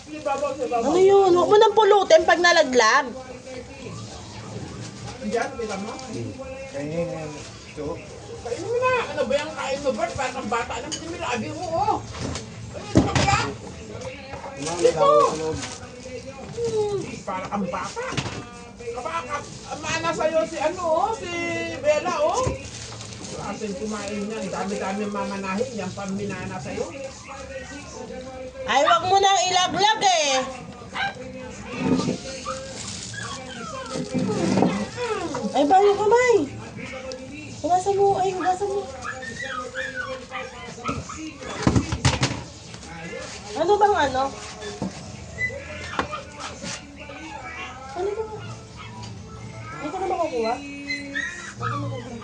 Ano yun? Huwag mo nang pulutin pag nalaglag. Diyan, kita mo? Kainin ito. Kainin mo na. Ano ba yung kain mo, Bert? Parang ang bata na pinirabi mo, oh. Ano ka pala? Ito! Parang ang bata. Maana sa'yo si ano, oh, si Bella, oh. Asin kumain yan. Dami-dami mamanahin. Yan pang minana sa'yo. Ay, wag mo nang ilaglag eh. Ay, ba yung kamay? Hugasan mo. Ay, hugasan mo. Ano bang ano? Ano ba? Ay, ka na makukuha? Ako makukuha.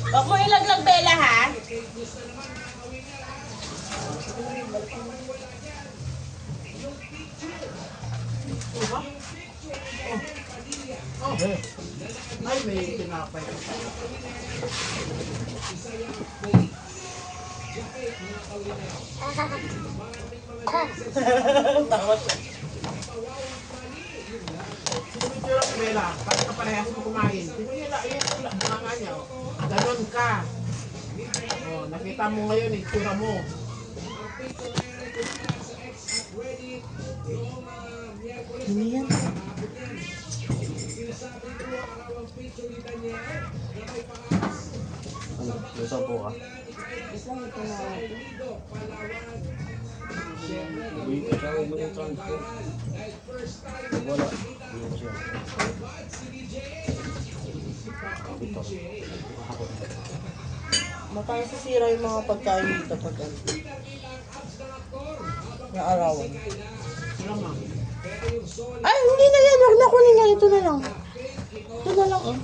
Huwag mo ilaglag, Bella, ha? Ay, may tinapay. Takot siya. Picture of Bella, para kaparehas mo kumain. Pinila, yung mga niya, oh. Ganon ka. Oh, nakita mo ngayon, itsura mo. Ano yan? Ano? Luto po ka? Isang ito na. Uy, kasama mo yung transfer. Wala. Hindi ko siya. Ito. Matang sisira yung mga pagkain dito pag ano. Naarawan. Ano nga? Ay, hindi na yan. Huwag na kunin yan. Ito na lang. Ito na lang, oh.